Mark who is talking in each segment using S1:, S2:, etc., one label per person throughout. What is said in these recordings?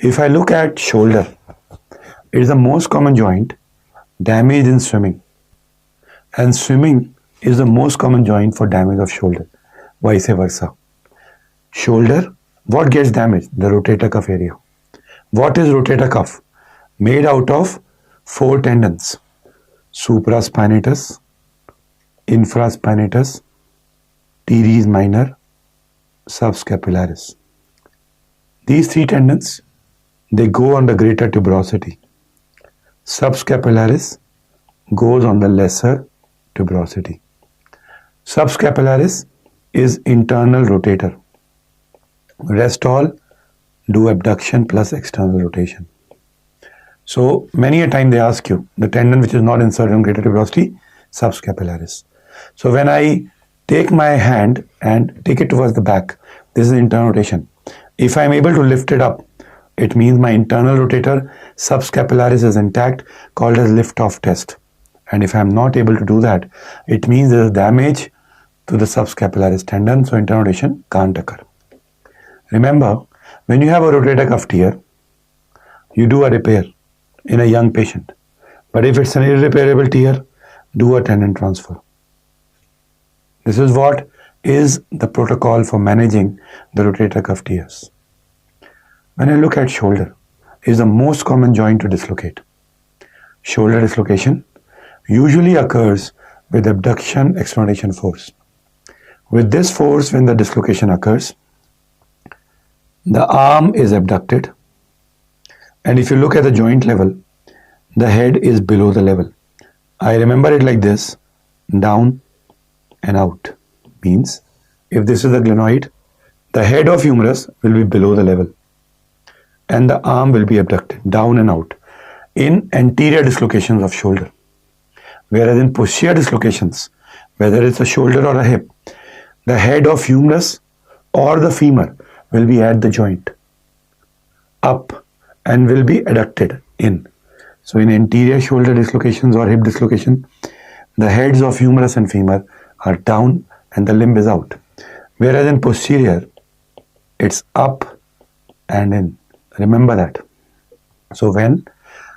S1: If I look at shoulder, it is the most common joint damaged in swimming. And swimming is the most common joint for damage of shoulder, vice versa. Shoulder, what gets damaged? The rotator cuff area. What is rotator cuff? Made out of 4 tendons: supraspinatus, infraspinatus, teres minor, subscapularis. These 3 tendons, they go on the greater tuberosity. Subscapularis goes on the lesser tuberosity. Subscapularis is internal rotator. Rest all do abduction plus external rotation. So many a time they ask you, the tendon which is not inserted in greater tuberosity, subscapularis. So when I take my hand and take it towards the back, this is internal rotation. If I am able to lift it up, it means my internal rotator subscapularis is intact, called as lift-off test. And if I am not able to do that, it means there is damage to the subscapularis tendon, so internal rotation can't occur. Remember, when you have a rotator cuff tear, you do a repair in a young patient. But if it's an irreparable tear, do a tendon transfer. This is what is the protocol for managing the rotator cuff tears. When I look at shoulder, it is the most common joint to dislocate. Shoulder dislocation usually occurs with abduction externation force. With this force, when the dislocation occurs, the arm is abducted, and if you look at the joint level, the head is below the level. I remember it like this: down and out. Means if this is the glenoid, the head of humerus will be below the level and the arm will be abducted down and out in anterior dislocations of shoulder. Whereas in posterior dislocations, whether it's a shoulder or a hip, the head of humerus or the femur will be at the joint up and will be adducted in. So in anterior shoulder dislocations or hip dislocation, the heads of humerus and femur are down and the limb is out. Whereas in posterior, it's up and in. Remember that. So when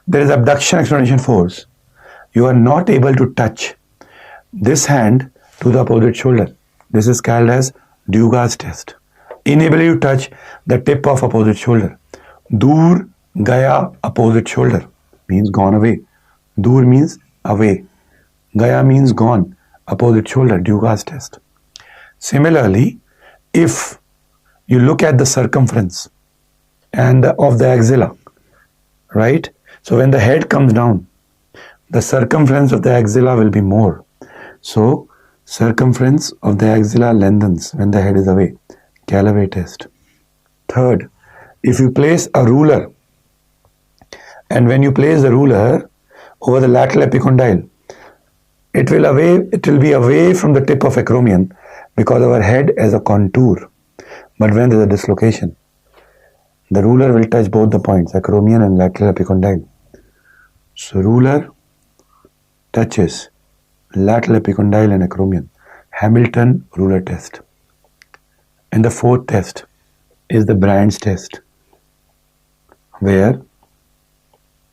S1: there is abduction externation force, you are not able to touch this hand to the opposite shoulder. This is called as Dearmedicoz test. Inability to touch the tip of opposite shoulder. Dur gaya opposite shoulder means gone away. Dur means away. Gaya means gone. Opposite shoulder, Dearmedicoz test. Similarly, if you look at the circumference and of the axilla, right? So when the head comes down, the circumference of the axilla will be more. So circumference of the axilla lengthens when the head is away. Galloway test. Third, if you place a ruler, and when you place the ruler over the lateral epicondyle, it will be away from the tip of acromion because our head has a contour. But when there is a dislocation, the ruler will touch both the points, acromion and lateral epicondyle. So ruler touches lateral epicondyle and acromion. Hamilton ruler test. And the fourth test is the Brand's test, where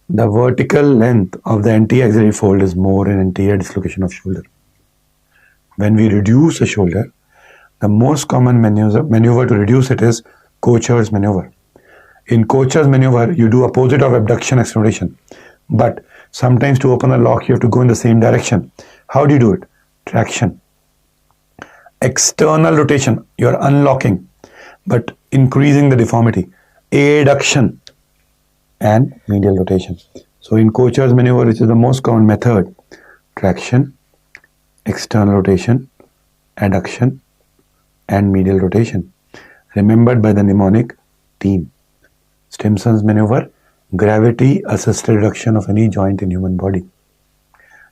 S1: the vertical length of the anti-axillary fold is more in anterior dislocation of shoulder. When we reduce the shoulder, the most common maneuver to reduce it is Kocher's maneuver. In Kocher's maneuver, you do opposite of abduction externation. But sometimes to open a lock, you have to go in the same direction. How do you do it? Traction. External rotation, you are unlocking, but increasing the deformity. Adduction and medial rotation. So in Kocher's maneuver, which is the most common method, traction, external rotation, adduction, and medial rotation. Remembered by the mnemonic team. Stimson's maneuver, gravity assisted reduction of any joint in human body.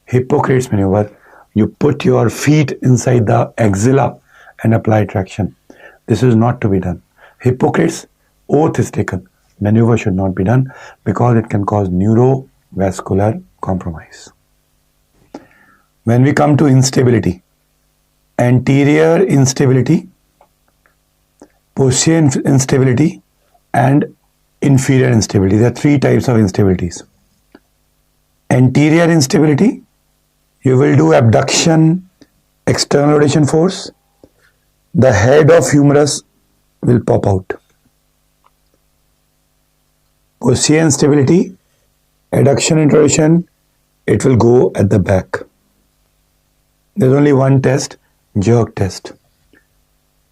S1: Hippocrates maneuver, you put your feet inside the axilla and apply traction. This is not to be done. Hippocrates' oath is taken. Maneuver should not be done because it can cause neurovascular compromise. When we come to instability, anterior instability, posterior instability, and inferior instability. There are three types of instabilities. Anterior instability, you will do abduction, external rotation force, the head of humerus will pop out. Posterior instability, adduction and rotation, it will go at the back. There's only one test, jerk test.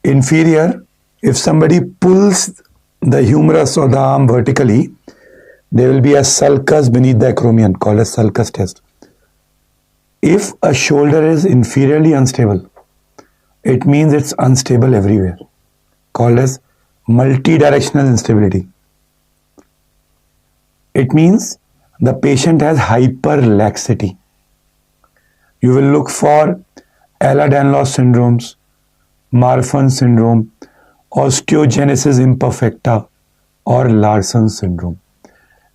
S1: Inferior, if somebody pulls the humerus or the arm vertically, there will be a sulcus beneath the acromion called a sulcus test. If a shoulder is inferiorly unstable, it means it's unstable everywhere, called as multidirectional instability. It means the patient has hyperlaxity. You will look for Ehlers-Danlos syndromes, Marfan syndrome, osteogenesis imperfecta, or Larsen syndrome.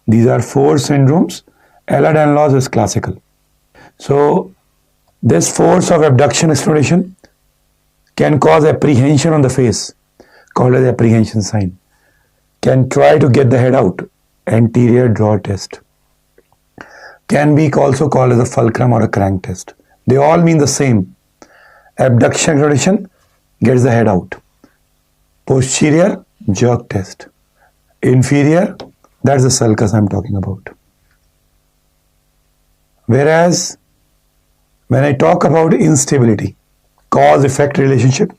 S1: These are four syndromes. Ehlers-Danlos is classical. So, this force of abduction exploration can cause apprehension on the face, called as apprehension sign. Can try to get the head out, anterior draw test. Can be also called as a fulcrum or a crank test. They all mean the same. Abduction exploration gets the head out. Posterior, jerk test. Inferior, that's the sulcus I'm talking about. Whereas, when I talk about instability, cause-effect relationship,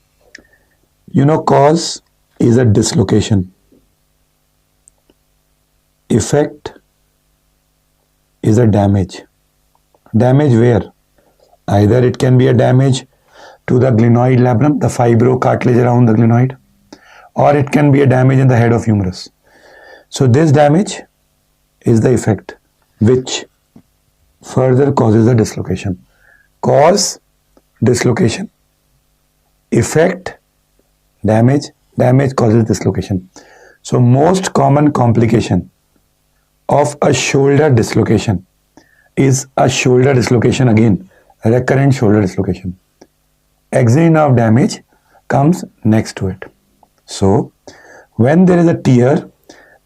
S1: you know, cause is a dislocation. Effect is a damage. Damage where? Either it can be a damage to the glenoid labrum, the fibrocartilage around the glenoid, or it can be a damage in the head of humerus. So this damage is the effect which further causes a dislocation. Cause, dislocation. Effect, damage. Damage causes dislocation. So most common complication of a shoulder dislocation is a shoulder dislocation again, recurrent shoulder dislocation. Axillary nerve damage comes next to it. So, when there is a tear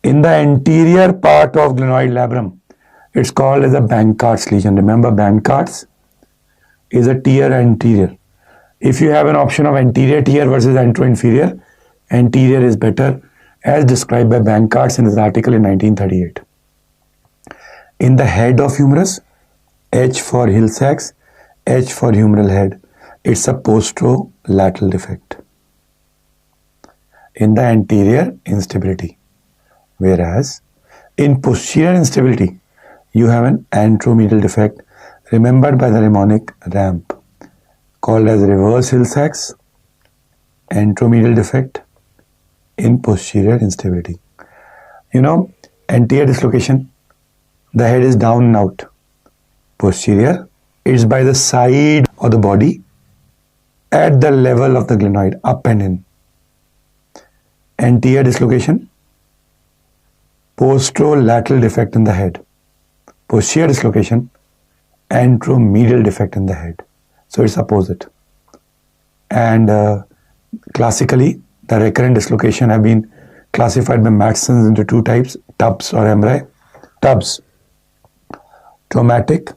S1: in the anterior part of glenoid labrum, it's called as a Bankhart's lesion. Remember, Bankhart's is a tear anterior. If you have an option of anterior tear versus anteroinferior, anterior is better, as described by Bankhart's in his article in 1938. In the head of humerus, H for Hill-Sachs, H for humeral head, it's a posterolateral defect. In the anterior, instability. Whereas, in posterior instability, you have an anteromedial defect remembered by the mnemonic ramp, called as reverse Hill-Sachs, anteromedial defect in posterior instability. You know, anterior dislocation, the head is down and out. Posterior, it's by the side of the body at the level of the glenoid, up and in. Anterior dislocation, posterolateral defect in the head. Posterior dislocation, anteromedial defect in the head. So it's opposite. And classically, the recurrent dislocation have been classified by Matsons into two types, tubs or embry. Tubs, traumatic,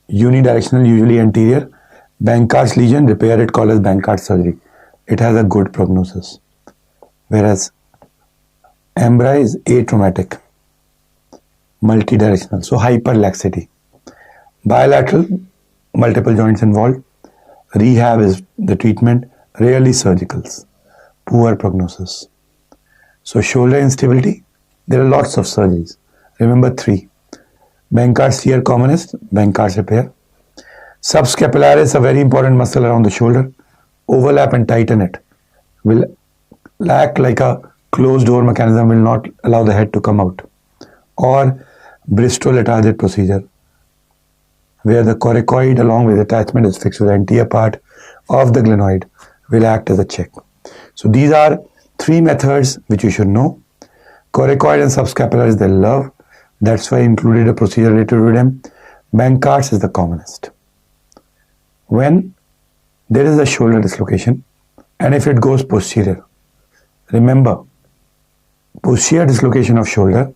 S1: unidirectional, usually anterior. Bankhart's lesion, repair it, called as Bankhart's surgery. It has a good prognosis. Whereas embry is atraumatic, multidirectional, so hyperlaxity. Bilateral, multiple joints involved. Rehab is the treatment, rarely surgicals. Poor prognosis. So shoulder instability, there are lots of surgeries. Remember three. Bankhart's tear commonest, Bankhart's repair. Subscapularis, a very important muscle around the shoulder. Overlap and tighten it. Will act like a closed door mechanism, will not allow the head to come out. Or Bristol-Letarget procedure, where the coracoid along with attachment is fixed with the anterior part of the glenoid, will act as a check. So these are three methods which you should know. Coracoid and subscapularis they love. That's why I included a procedure related to them. Bankhart's is the commonest. When there is a shoulder dislocation and if it goes posterior, remember, Posterior dislocation of shoulder,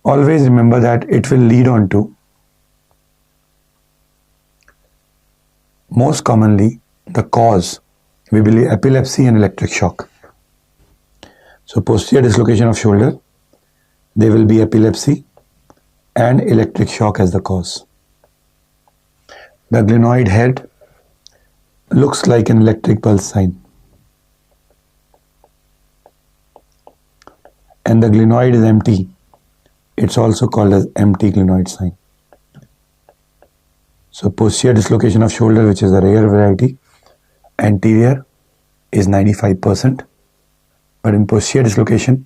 S1: always remember that it will lead on to, most commonly, the cause, we believe epilepsy and electric shock. So posterior dislocation of shoulder, there will be epilepsy and electric shock as the cause. The glenoid head looks like an electric pulse sign, and the glenoid is empty. It's also called as empty glenoid sign. So posterior dislocation of shoulder, which is a rare variety, anterior is 95%, but in posterior dislocation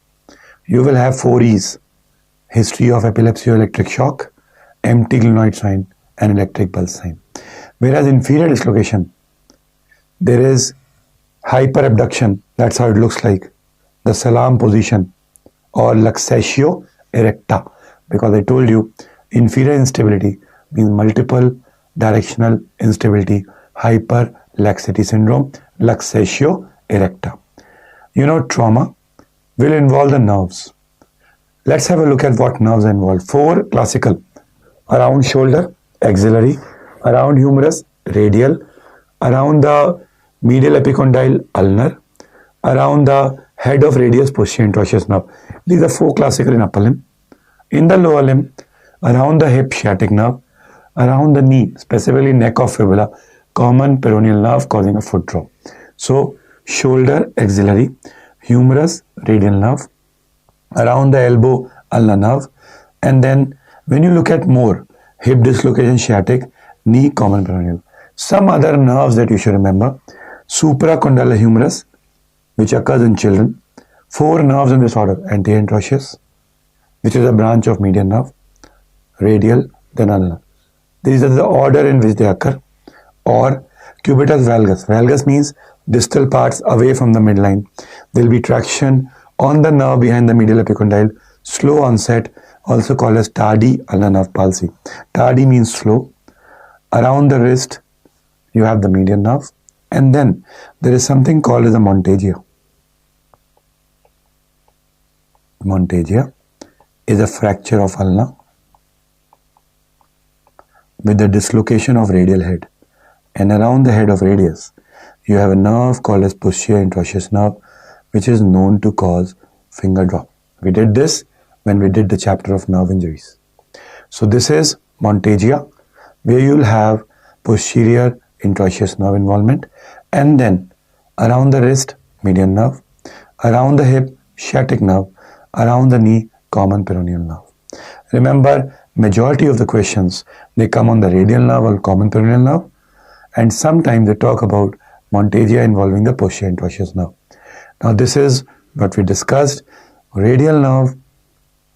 S1: you will have 4 E's: history of epilepsy or electric shock, empty glenoid sign, and electric pulse sign. Whereas inferior dislocation, there is hyperabduction, that's how it looks like, the salam position, or luxatio erecta, because I told you inferior instability means multiple directional instability, hyperlaxity syndrome, luxatio erecta. You know, trauma will involve the nerves. Let's have a look at what nerves are involved. 4 classical: around shoulder, axillary; around humerus, radial; around the medial epicondyle, ulnar; around the head of radius, posterior interosseous nerve. These are 4 classical in upper limb. In the lower limb, around the hip, sciatic nerve; around the knee, specifically neck of fibula, common peroneal nerve causing a foot drop. So shoulder, axillary; humerus, radial nerve; around the elbow, ulnar nerve; and then when you look at more, hip dislocation, sciatic; knee, common peroneal. Some other nerves that you should remember: supracondylar humerus, which occurs in children; 4 nerves in this order: anterior interosseous, which is a branch of median nerve; radial, then ulnar. These are the order in which they occur. Or cubitus valgus. Valgus means distal parts away from the midline. There will be traction on the nerve behind the medial epicondyle, slow onset, also called as tardy ulnar nerve palsy. Tardy means slow. Around the wrist, you have the median nerve, and then there is something called as a montagia. Montagia is a fracture of ulna with the dislocation of radial head, and around the head of radius you have a nerve called as posterior interosseous nerve, which is known to cause finger drop. We did this when we did the chapter of nerve injuries. So this is montagia, where you will have posterior interosseous nerve involvement, and then around the wrist, median nerve; around the hip, sciatic nerve; around the knee, common peroneal nerve. Remember, majority of the questions, they come on the radial nerve or common peroneal nerve, and sometimes they talk about montagia involving the posterior interosseous nerve. Now this is what we discussed. Radial nerve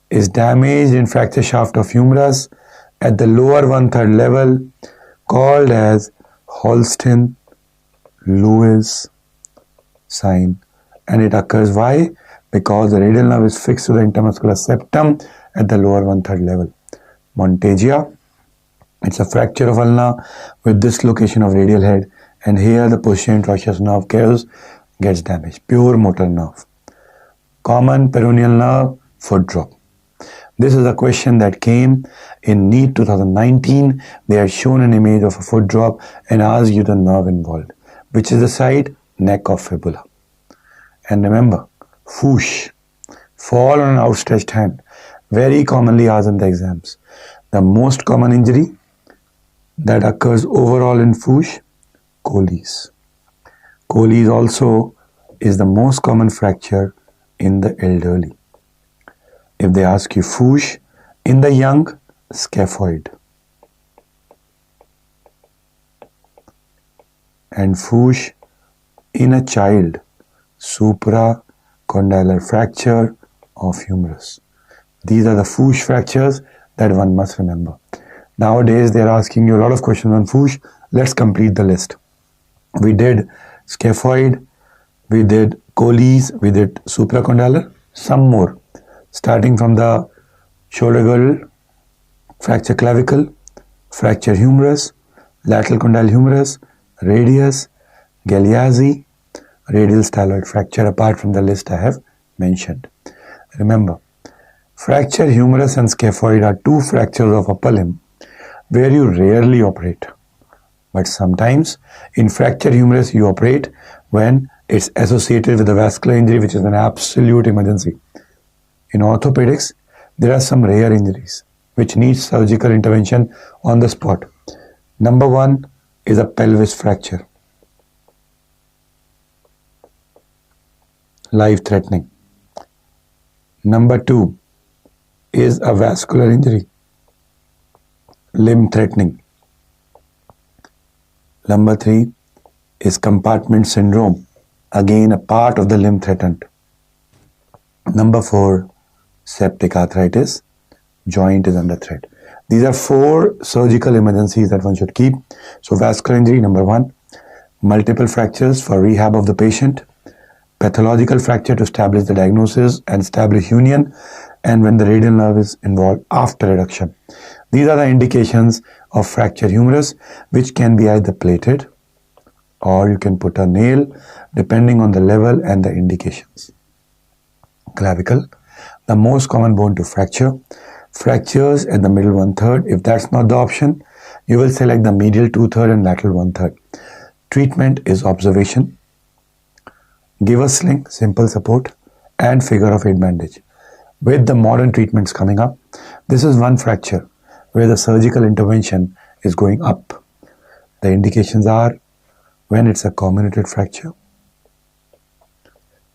S1: is damaged in fracture shaft of humerus at the lower 1/3 level, called as Holstein-Lewis sign, and it occurs why? Because the radial nerve is fixed to the intermuscular septum at the lower 1/3 level. Montagia, it's a fracture of ulna with dislocation of radial head, and here the posterior interosseous nerve gets damaged. Pure motor nerve. Common peroneal nerve, foot drop. This is a question that came in NEET 2019. They had shown an image of a foot drop and asked you the nerve involved, which is the site, neck of fibula. And remember, foosh, fall on an outstretched hand, very commonly asked in the exams. The most common injury that occurs overall in foosh, Colles. Colles also is the most common fracture in the elderly. If they ask you foosh in the young, scaphoid. And foosh in a child, supracondylar fracture of humerus. These are the foosh fractures that one must remember. Nowadays they are asking you a lot of questions on foosh. Let's complete the list. We did scaphoid, we did Colles, we did supracondylar, some more. Starting from the shoulder girdle, fracture clavicle, fracture humerus, lateral condyle humerus, radius, Galeazzi, radial styloid fracture, apart from the list I have mentioned. Remember, fracture humerus and scaphoid are two fractures of upper limb where you rarely operate. But sometimes in fracture humerus you operate when it's associated with a vascular injury, which is an absolute emergency. In orthopedics, there are some rare injuries which need surgical intervention on the spot. Number one is a pelvis fracture, life-threatening. Number two is a vascular injury, limb-threatening. Number three is compartment syndrome, again a part of the limb threatened. Number four, septic arthritis, joint is under threat. These are four surgical emergencies that one should keep. So vascular injury, number one, multiple fractures for rehab of the patient, pathological fracture to establish the diagnosis and establish union, and when the radial nerve is involved after reduction. These are the indications of fracture humerus, which can be either plated or you can put a nail depending on the level and the indications. Clavicle, the most common bone to fracture. Fractures at the middle 1/3. If that's not the option, you will select the medial 2/3 and lateral 1/3. Treatment is observation, give a sling, simple support, and figure of 8 bandage. With the modern treatments coming up, this is one fracture where the surgical intervention is going up. The indications are when it's a comminuted fracture,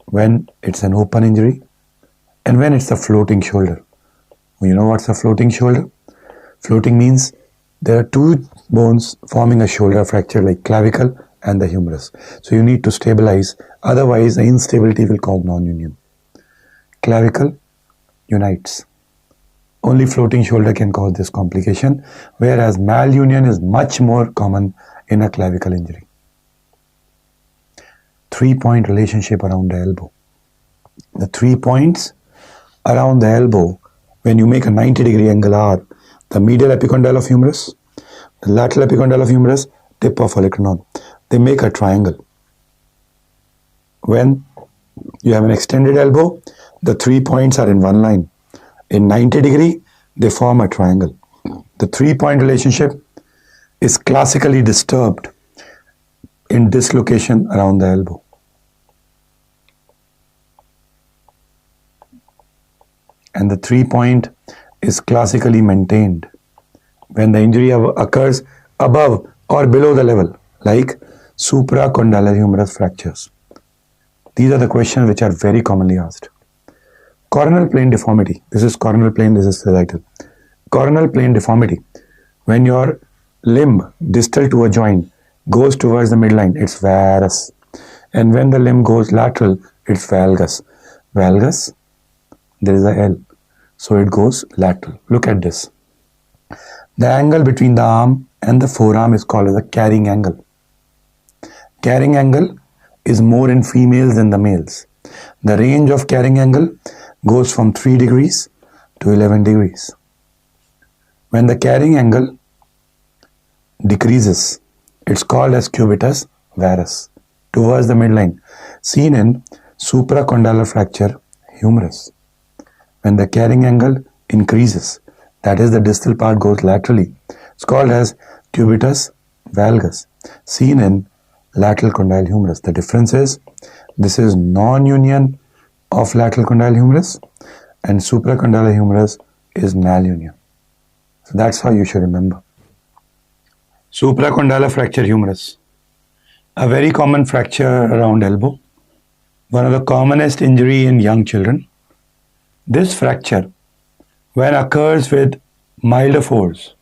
S1: when it's an open injury, and when it's a floating shoulder. You know what's a floating shoulder? Floating means there are two bones forming a shoulder fracture like clavicle and the humerus. So you need to stabilize, otherwise the instability will cause non-union. Clavicle unites. Only floating shoulder can cause this complication, whereas malunion is much more common in a clavicle injury. 3-point relationship around the elbow. The 3 points around the elbow, when you make a 90-degree angle, are the medial epicondyle of humerus, the lateral epicondyle of humerus, tip of olecranon. They make a triangle. When you have an extended elbow, the 3 points are in one line. In 90-degree, they form a triangle. The 3-point relationship is classically disturbed in dislocation around the elbow. And the 3-point is classically maintained when the injury occurs above or below the level, like supracondylar humerus fractures. These are the questions which are very commonly asked. Coronal plane deformity. This is coronal plane, this is sagittal. Coronal plane deformity. When your limb distal to a joint goes towards the midline, it's varus. And when the limb goes lateral, it's valgus. Valgus, there is a L. So it goes lateral. Look at this. The angle between the arm and the forearm is called as a carrying angle. Carrying angle is more in females than the males. The range of carrying angle goes from 3 degrees to 11 degrees. When the carrying angle decreases, it's called as cubitus varus, towards the midline, seen in supracondylar fracture humerus. When the carrying angle increases, that is the distal part goes laterally, it's called as cubitus valgus, seen in lateral condyle humerus. The difference is, this is non-union of lateral condyle humerus and supracondylar humerus is malunion. So that's how you should remember. Supracondylar fracture humerus, a very common fracture around elbow, one of the commonest injury in young children. This fracture, when occurs with milder force,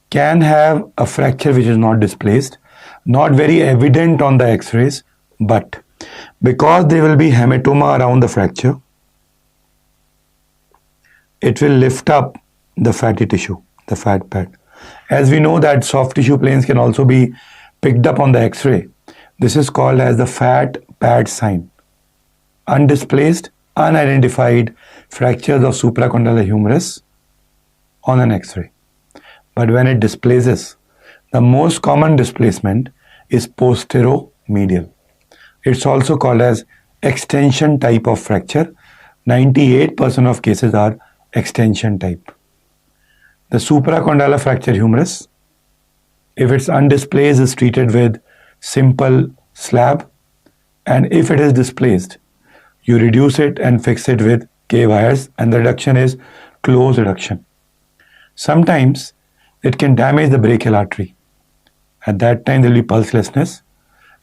S1: can have a fracture which is not displaced, not very evident on the x-rays, but because there will be hematoma around the fracture, it will lift up the fatty tissue, the fat pad. As we know that soft tissue planes can also be picked up on the x-ray, this is called as the fat pad sign. Undisplaced, unidentified fractures of supracondylar humerus on an x-ray. But when it displaces, the most common displacement is posteromedial. It's also called as extension type of fracture. 98% of cases are extension type. The supracondylar fracture humerus, if it's undisplaced, is treated with simple slab, and if it is displaced, you reduce it and fix it with K-wires, and the reduction is close reduction. Sometimes it can damage the brachial artery. At that time, there will be pulselessness,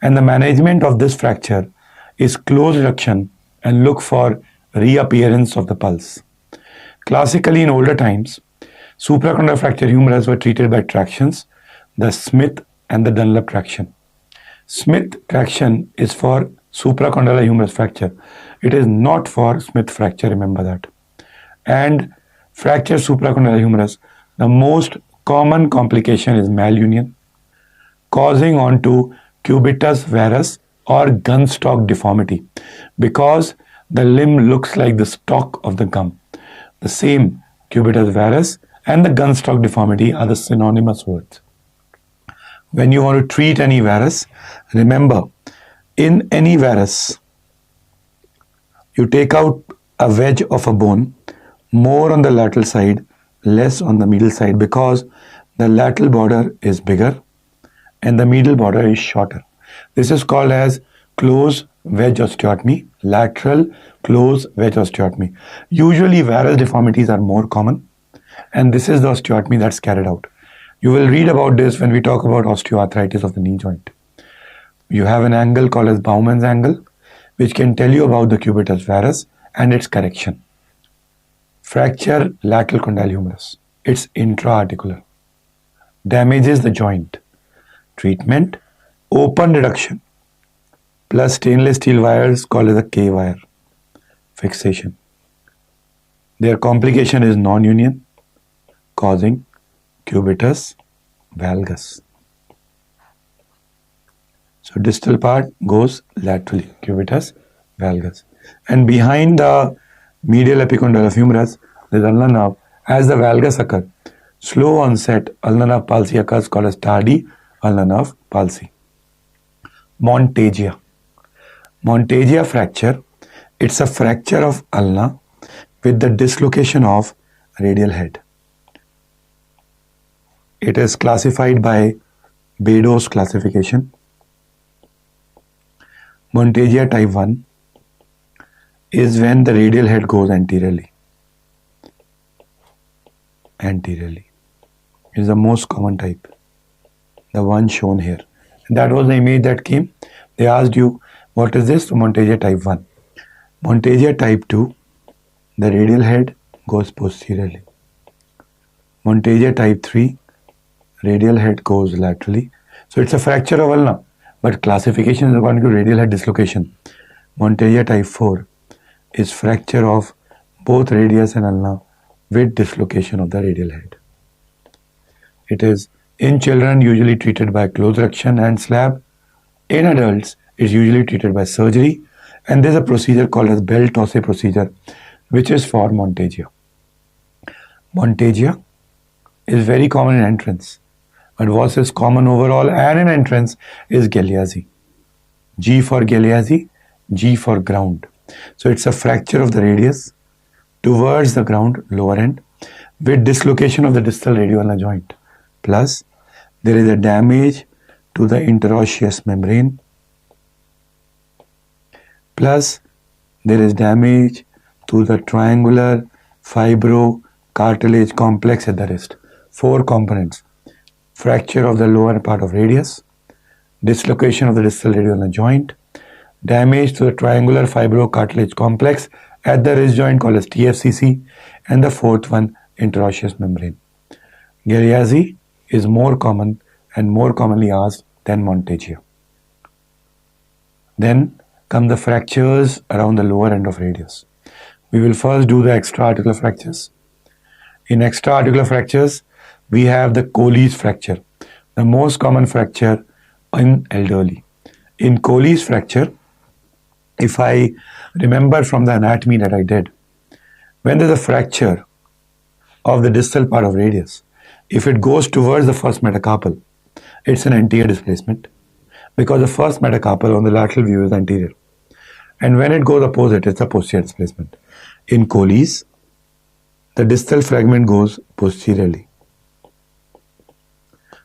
S1: and the management of this fracture is close reduction and look for reappearance of the pulse. Classically, in older times, supracondylar fracture humerus were treated by tractions, the Smith and the Dunlop traction. Smith traction is for supracondylar humerus fracture. It is not for Smith fracture, remember that. And fracture supracondylar humerus, the most common complication is malunion, causing onto cubitus varus or gun stalk deformity, because the limb looks like the stalk of the gum. The same cubitus varus and the gun stalk deformity are the synonymous words. When you want to treat any varus, remember, in any varus, you take out a wedge of a bone, more on the lateral side, less on the medial side, because the lateral border is bigger and the medial border is shorter. This is called as close wedge osteotomy, lateral close wedge osteotomy. Usually varus deformities are more common, and this is the osteotomy that's carried out. You will read about this when we talk about osteoarthritis of the knee joint. You have an angle called as Bowman's angle, which can tell you about the cubitus varus and its correction. Fracture lateral condyle humerus. It's intra-articular. Damages the joint. Treatment, open reduction plus stainless steel wires called as a K-wire. Fixation. Their complication is non-union, causing cubitus valgus. So distal part goes laterally, cubitus valgus. And behind the medial epicondylar of humerus, there is ulnar nerve. As the valgus occur, slow onset ulnar nerve palsy occurs called as tardy ulnar nerve palsy. Montagia. Montagia fracture, it's a fracture of ulna with the dislocation of radial head. It is classified by Beddoes classification. Montagia type 1 is when the radial head goes anteriorly. Anteriorly is the most common type, the one shown here. That was the image that came. They asked you, what is this? Montagia type 1. Montagia type 2, the radial head goes posteriorly. Montagia type 3, radial head goes laterally. So it's a fracture of ulna, but classification is according to radial head dislocation. Montagia type 4 is fracture of both radius and ulna with dislocation of the radial head. It is in children usually treated by close reduction and slab. In adults, it's usually treated by surgery, and there's a procedure called as Bell-Tosse procedure, which is for montagia. Montagia is very common in entrance, but what is common overall and in entrance is Galeazzi. G for Galeazzi, G for ground. So it's a fracture of the radius towards the ground, lower end, with dislocation of the distal radioulnar joint. Plus, there is a damage to the interosseous membrane. Plus, there is damage to the triangular fibrocartilage complex at the wrist. 4 components. Fracture of the lower part of radius, dislocation of the distal radioulnar joint, damage to the triangular fibrocartilage complex at the wrist joint called as TFCC, and the 4th one, interosseous membrane. Galeazzi is more common and more commonly asked than montagia. Then come the fractures around the lower end of radius. We will first do the extra-articular fractures. In extra-articular fractures, we have the Colles fracture, the most common fracture in elderly. In Colles fracture, if I remember from the anatomy that I did, when there is a fracture of the distal part of radius, if it goes towards the first metacarpal, it's an anterior displacement, because the first metacarpal on the lateral view is anterior. And when it goes opposite, it's a posterior displacement. In Colles, the distal fragment goes posteriorly.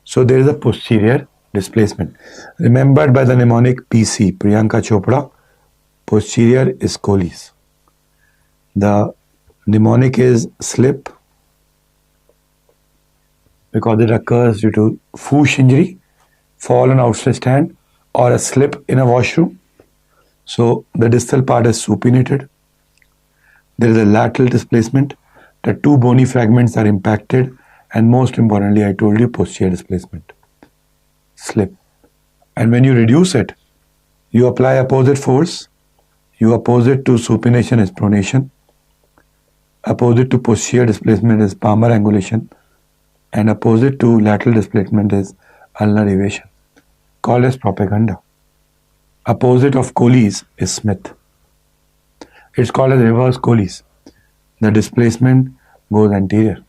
S1: So there is a posterior displacement. Remembered by the mnemonic PC, Priyanka Chopra, posterior is Colles. The mnemonic is slip because it occurs due to Fuchs injury, fall on outstretched hand, or a slip in a washroom. So the distal part is supinated. There is a lateral displacement. The two bony fragments are impacted, and most importantly, I told you, posterior displacement. Slip. And when you reduce it, you apply opposite force. You opposite to supination is pronation. Opposite to posterior displacement is palmar angulation. And opposite to lateral displacement is ulnar evasion, called as propaganda. Opposite of Colles is Smith. It's called as reverse Colles. The displacement goes anterior.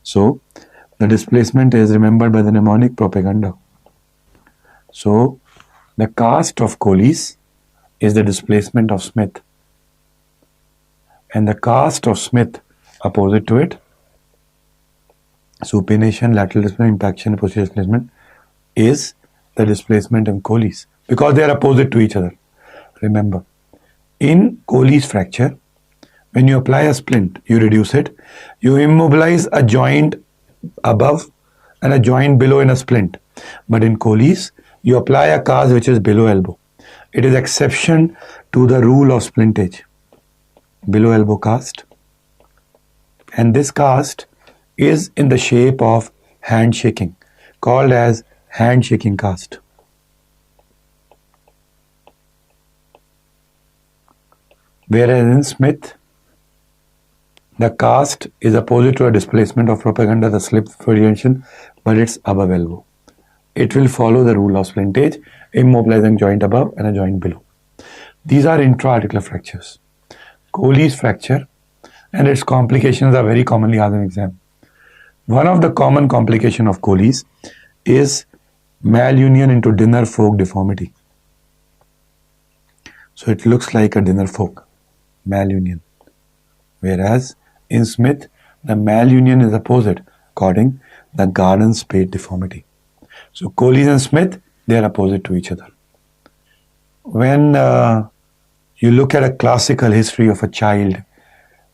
S1: So the displacement is remembered by the mnemonic propaganda. So the cast of Colles is the displacement of Smith. And the cast of Smith opposite to it, supination, lateral displacement, impaction, posterior displacement, is the displacement in Colles because they are opposite to each other. Remember, in Colles fracture, when you apply a splint, you reduce it, you immobilize a joint above and a joint below in a splint. But in Colles, you apply a cast which is below elbow. It is exception to the rule of splintage. Below elbow cast. And this cast is in the shape of handshaking, called as handshaking cast. Whereas in Smith, the cast is opposite to a displacement of propaganda, the slip variation, but it's above elbow. It will follow the rule of splintage, immobilizing joint above and a joint below. These are intra-articular fractures. Colles fracture and its complications are very commonly asked in exam. One of the common complications of Colles is malunion into dinner fork deformity. So it looks like a dinner fork, malunion. Whereas in Smith, the malunion is opposite, causing the garden spade deformity. So Colles and Smith, they are opposite to each other. When you look at a classical history of a child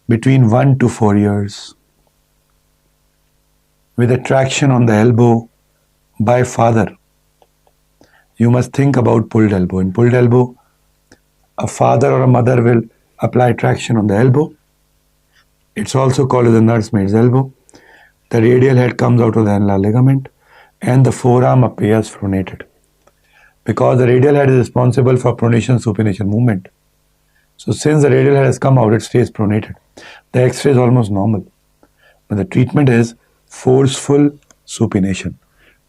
S1: between 1 to 4 years, with a traction on the elbow by father, you must think about pulled elbow. In pulled elbow, a father or a mother will apply traction on the elbow. It's also called as the nursemaid's elbow. The radial head comes out of the annular ligament and the forearm appears pronated. Because the radial head is responsible for pronation-supination movement. So since the radial head has come out, it stays pronated. The X-ray is almost normal. But the treatment is forceful supination.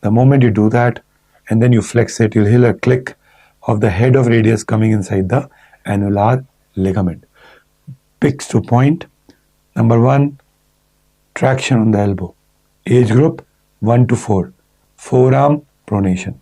S1: The moment you do that and then you flex it, you'll hear a click of the head of radius coming inside the annular ligament. Picks to point. Number 1, traction on the elbow. Age group 1 to 4. Forearm pronation.